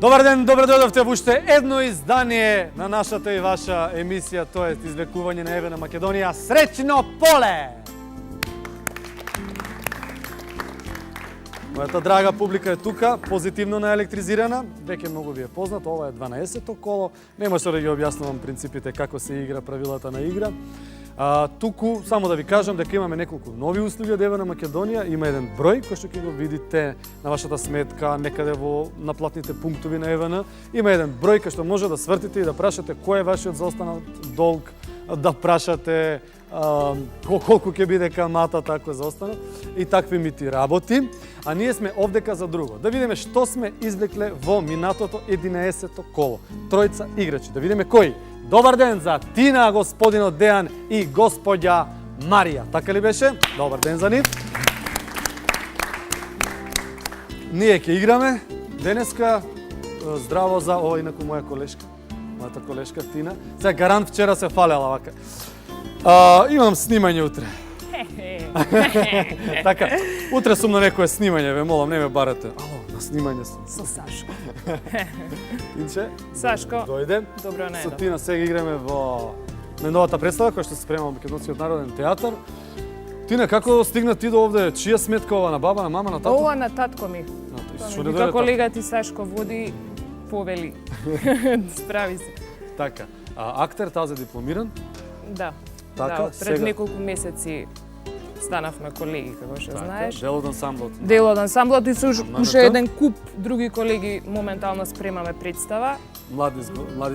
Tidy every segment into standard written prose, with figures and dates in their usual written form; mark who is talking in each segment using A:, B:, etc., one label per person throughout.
A: Добар ден, добре дојдовте во уште едно издание на нашата и ваша емисија, тоа е извлекување на ЕВН Македонија. Среќно поле! Мојата драга публика е тука, позитивно наелектризирана, веќе многу ви е познато, ова е 12-то коло, немаше да ги објаснувам принципите како се игра, правилата на игра. Туку, само да ви кажам дека имаме неколку нови услуги од ЕВН Македонија, има еден број кој што ќе го видите на вашата сметка, некаде во наплатните пунктови на ЕВН, има еден број кој што може да свртите и да прашате кој е вашиот заостанал долг, да прашате колку ќе биде каматата ако заостана и такви мити работи. А ние сме овдека за друго. Да видиме што сме извлекле во минатото 11-то коло. Тројца играчи. Да видиме кои. Добар ден за Тина, господинот Дејан и господја Марија. Така ли беше? Добар ден за нив. Ние ќе играме денеска. Здраво за ова инаку моја колешка. Мојата колешка Тина. Сега гарант вчера се фалела вака. Имам снимање утре. Така, утре сум на некое снимање, ве молам, не ме барате. Ало, на снимање сум.
B: Со Сашко.
A: Инче?
B: Сашко,
A: дојде.
B: добро
A: Со
B: најдов.
A: Тина сега играме во најновата представа која што се спрема во Македонскиот народен театар. Тина, како стигна ти до овде? Чија сметка ова, на баба, на мама, на тато?
B: Ова на татко ми.
A: Што не
B: Вика
A: дојде
B: колега ти Сашко води, повели. Справи се.
A: така? Актер, тази дипломиран.
B: Да.
A: Така,
B: да, пред
A: сега-
B: неколку месеци станавме колеги, како што знаеш.
A: Дел од ансамблот.
B: Дел од ансамблот и со
A: МНТ.
B: уште еден куп други колеги моментално спремаме представа.
A: Млади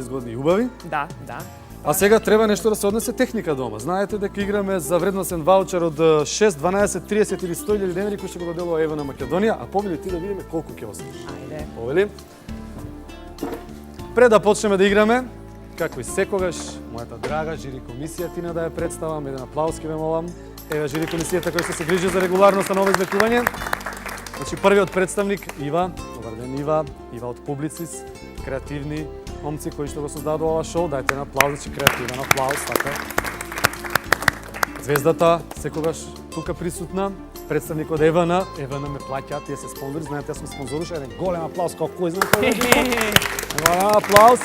A: згодни и убави.
B: Да, да.
A: А сега треба нешто да се однесе техника дома. Знаете дека играме за вредносен ваучер од 6, 12, 30 или 100.000 денари кој ќе го доделува ЕВН Македонија, а повели ти да видиме колку ќе освоиш.
B: Ајде.
A: Повели. Пред да почнеме да играме, како и секогаш, мојата драга жири комисија Тина да ја представам, еден аплауз ќе ве молам. Еве жири комисијата која што се грижи за регуларноста на ова извлекување. Значи првиот представник Ива, добар ден Ива, Ива од Публицис, креативни момци кои што го создадува ова шоу, дајте на аплауз, значи креативен аплауз, така. Звездата секогаш тука присутна, представник од ЕВН, ЕВН ме плаќаат, тие се спонзори, знаете, јас сум спонзоруша, еден голем аплауз, како кој знае кој е. Голем аплауз.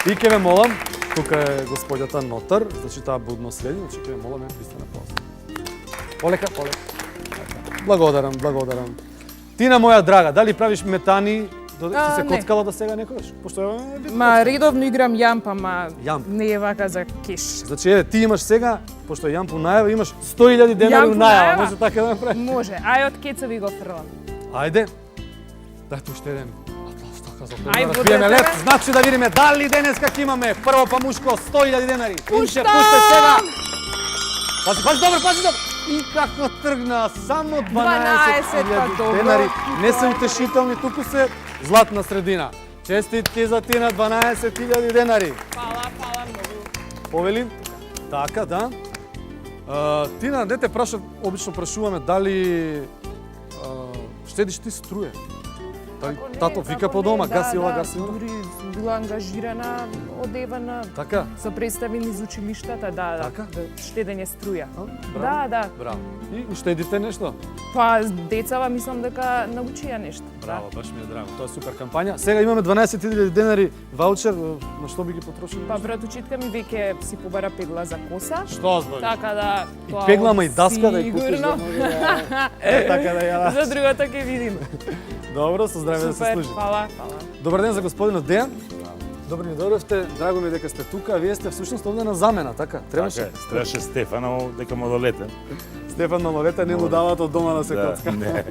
A: И ќе ве молам, тука е господјата нотар, значи таа будно следи, значи ќе ве молам пристан аплауз. Полека, полека. Благодарам, благодарам. Тина моја драга, дали правиш метани? Си се
B: не.
A: коцкала до сега некогаш? Пошто е бит
B: Ма редовно играм јампа, ма
A: Јамп.
B: не е вака за кеш.
A: Значи, еве, ти имаш сега, пошто е Јампу најава, имаш 100.000 денари
B: Јампу
A: у најава,
B: најава?
A: може така да направиш?
B: Може, ај од кецови го фрлам.
A: Ајде. Дајте уште еден. Аплауз, така за
B: Ај,
A: да разбиеме
B: водете
A: лед.
B: ме.
A: Значи да видиме дали денеска ќе имаме прво па мушко 100.000 денари. Инче,
B: Пуштам!
A: пуште сега. Пази, пази добро, пази добро. И како тргна, само
B: 12, па
A: 12.000
B: добро.
A: денари. Не се утешителни, туку се златна средина. Честитки за Тина, 12.000 денари.
B: Фала многу.
A: Повели? Така, да. Тина, дете праша, обично прашуваме дали штедиш ти струја? Дали
B: Како не,
A: тато
B: како
A: вика по
B: не,
A: дома,
B: да,
A: гаси ова,
B: да,
A: гаси ова?
B: Дури била ангажирана од ЕВН
A: Така?
B: со представи низ училиштата, да,
A: Така?
B: да, штедење струја.
A: Браво.
B: Да, да.
A: Браво. И уштедите нешто?
B: Па децава мислам дека научија нешто.
A: Браво, баш ми е драго. Тоа е супер кампања. Сега имаме 12.000 денари ваучер, на што би ги потрошили?
B: Па братучитка ми веќе си побара пегла за коса.
A: Што збориш?
B: Така да
A: И
B: тоа
A: пегла, ама и даска да ја купиш.
B: сигурно.
A: Така да ја
B: За другото ќе видиме.
A: Добро, со здраве да се
B: Супер,
A: служи.
B: фала.
A: Добар ден за господинот Дејан. Добро ни дојдовте. Драго ми е дека сте тука, а вие сте всушност овде на замена, така? Требаше?
C: Требаше Стефано дека малолетен.
A: Стефан малолетен не му дават од дома да се
C: Да,
A: коцка.
C: не.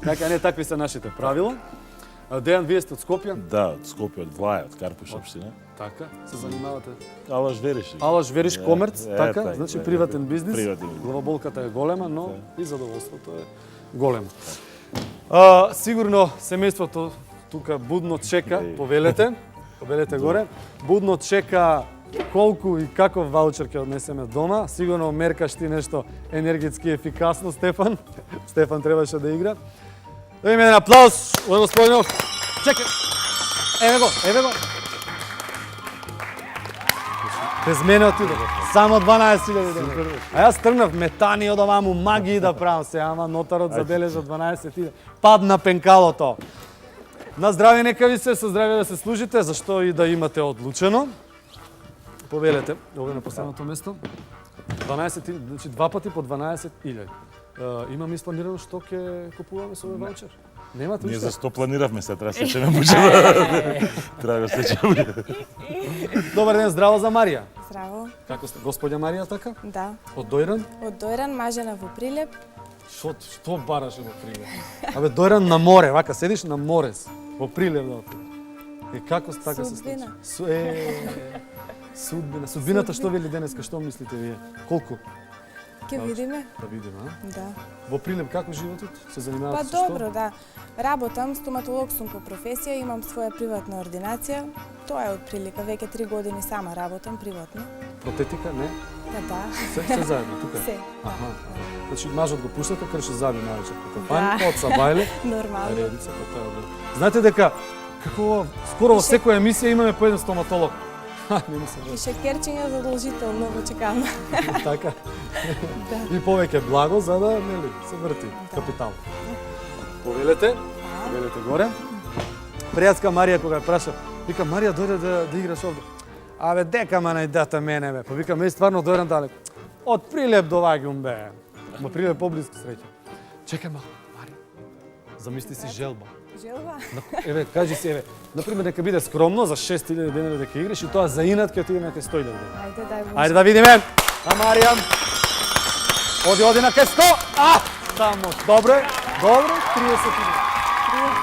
A: Така, не такви се нашите правила. Дејан, вие сте од Скопје?
C: Да, од Скопје, од Влаја, од Карпуш општина.
A: Така, се занимавате.
C: Алаш Вериш.
A: Алаш Вериш комерц, така,
C: така,
A: значи
C: да,
A: приватен бизнис.
C: Приватен бизнис.
A: Главоболката е голема, но и задоволството е големо. Сигурно семејството тука будно чека, повелете горе, будно чека колку и каков ваучер ќе однесеме дома. Сигурно меркаш ти нешто енергетски ефикасно, Стефан. Стефан требаше да игра. Да имаме еден аплауз од господинов. Чекај. Еве го. Без мене отиде. Само 12.000 денари. А јас тргнав метани од оваму магии да правам се, ама нотарот забележа 12.000. Падна пенкалото. На здраве нека ви се, со здраве да се служите, зашто и да имате одлучено. Повелете, овде на последното место. 12, значи два пати по 12.000. Имаме испланирано што ќе купуваме со овој ваучер? Немате
C: Ние
A: уште?
C: за 100 планиравме, сега треба да сечеме буџева. Треба да сечеме.
A: Добар ден, здраво за Марија.
D: Здраво,
A: Како сте, господја Марија, така?
D: да.
A: Од Дојран?
D: Од Дојран, мажена во Прилеп.
A: Што бараше во Прилеп? Абе, Дојран на море, вака, седиш на морес, во Прилеп да отидеш. И како така се случи?
D: Судбина.
A: Судбина. Судбината што вели денеска, што мислите вие? Колку?
D: Ќе видиме.
A: Да видиме, а?
D: Да.
A: Во Прилеп како животот? Се
D: Па
A: занимавате со што?
D: добро, да. Работам, стоматолог сум по професија, имам своја приватна ординација. Тоа е од прилика, веќе 3 години сама работам приватно.
A: Протетика, не?
D: Да.
A: Се заедно, тука?
D: Се.
A: Аха. Значи, мажот го пуштате, крши заби најче по
D: Да.
A: кафани, од сабајле,
D: Нормално.
A: редица, па тоа е добро. Знаете дека, како скоро во секоја емисија имаме по еден стоматолог. Ха, не ми се
D: И
A: верува.
D: шекерчиња задолжително во чекална.
A: Така.
D: Да.
A: И повеќе благо за да, нели, се врти капитал. Повелете, повелете горе. Пријатска Марија кога ја праша, вика Марија дојде да играш овде. Абе дека ма најдата мене бе. Па вика ме стварно дојдам далеку. Од Прилеп доваѓам бе. Ма Прилеп поблиску среќа. Чекај малку, Марија. Замисли си желба.
D: Желба?
A: Еве, кажи си, еве, например, нека биде скромно за 6.000 денари дека играш и тоа за инат ќе отиде на 100.000 денари.
D: Ајде, дај Боже.
A: Ајде да видиме. А Марија. Оди на 100. Само. Добро е. Добро, 30.000.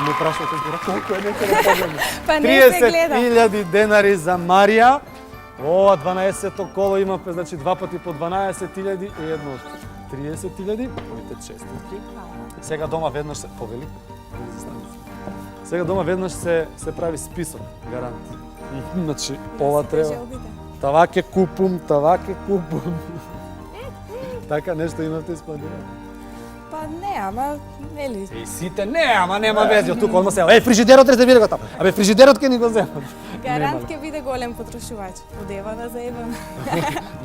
A: Ме праша температура. Колку е нека да погледне.
D: Па не се гледа.
A: 30.000 денари за Марија. Ова 12-то коло има, значи два пати по 12.000 и едно од 30.000. Овите честитки. Сега дома веднаш се повели. Сега дома веднаш се прави список, гарант. Значи, ова треба.
D: Желбите.
A: Тава ќе купум, тава ќе купум. Така нешто имате испланирано?
D: Па не, ама нели.
A: И сите не, ама нема вези од тука, одма се. Фрижидерот резервира го таму. Абе фрижидерот ќе ни го земат.
D: Гарант ќе биде голем потрошувач. Од Евана за Евана.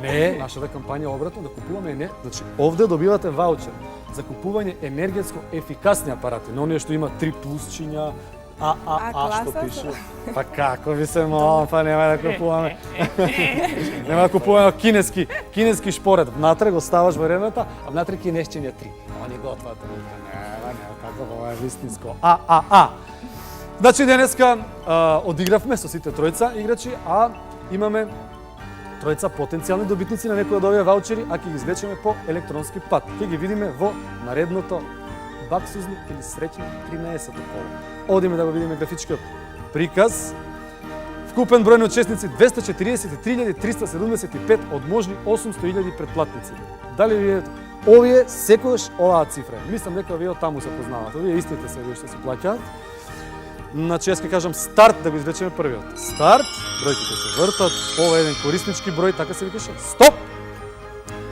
A: Не, нашата кампања е обратно да купуваме не. Значи, овде добивате ваучер за купување енергетско ефикасни апарати, на оние што има 3 плюсчиња, што
D: класа
A: пише. Па како ви се молам, па нема да купуваме. Нема да купуваме кинески шпоред. Внатре го ставаш во ремета, а внатре кинесчиња 3. Они готват. Нема, како ова е вистинско. Значи денеска одигравме со сите тројца играчи, а имаме тројца потенцијални добитници на некои од овие ваучери, а ќе ги извлечеме по електронски пат. Ќе ги видиме во наредното баксузни или среќни 13-то коло. Одиме да го видиме графичкиот приказ. Вкупен број на учесници 243.375 од можни 800.000 претплатници. Дали вие овие секогаш оваа цифра? Мислам дека вие таму се познавате. Овие истите се што се плаќаат. Значи, јас ќе кажам старт да го извлечеме првиот. Старт, бројките се вртат, ова е еден кориснички број, така се викаше. Стоп!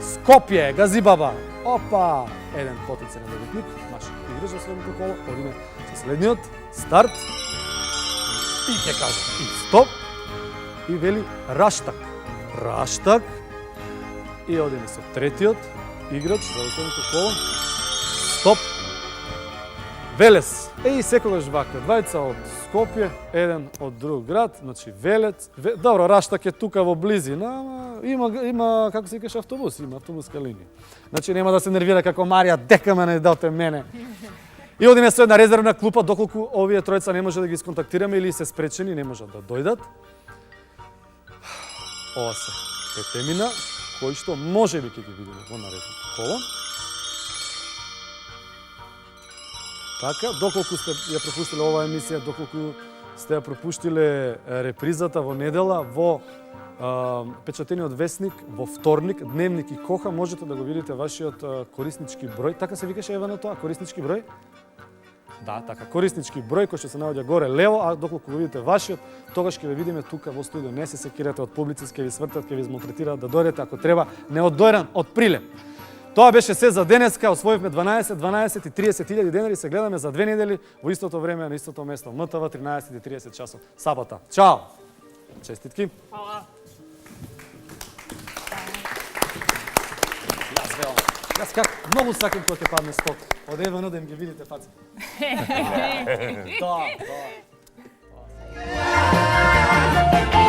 A: Скопје, Газибаба. Опа! Еден потенцијален добитник, наш играч за следното коло, одиме со следниот. Старт. И ќе кажам и стоп. И вели Раштак. Раштак. И одиме со третиот играч за следното коло. Стоп. Велес. И секогаш вака, двајца од Скопје, еден од друг град, значи Велец. Добро, Раштак е тука во близина, ама има како се викаш автобус, има автобуска линија. Значи нема да се нервира како Марија, дека ме не дате мене. И одиме со една резервна клупа, доколку овие тројца не може да ги сконтактираме или се спречени, не можат да дојдат. Ова се петемина, кои што можеби ќе ги видиме во наредното коло. Така, доколку сте ја пропуштиле оваа емисија, доколку сте ја пропуштиле репризата во недела, во печатениот весник, во вторник, дневник и коха, можете да го видите вашиот кориснички број. Така се викаше Евано тоа, кориснички број? Да, така, кориснички број кој што се наоѓа горе лево, а доколку го видите вашиот, тогаш ќе ве видиме тука во студио. Не се секирате од публици, ќе ви свртат, ќе ви измалтретираат да дојдете, ако треба, не од Дојран, од Прилеп. Тоа беше се за денеска, освоивме 12 и 30.000 денари, се гледаме за 2 недели во истото време на истото место. МТВ 13:30 часот. Сабота. Чао! Честитки!
B: Хвала.
A: Јас как многу сакам кога ќе падне сток. Од Евано да им ги видите фаците. Тоа.
E: Thank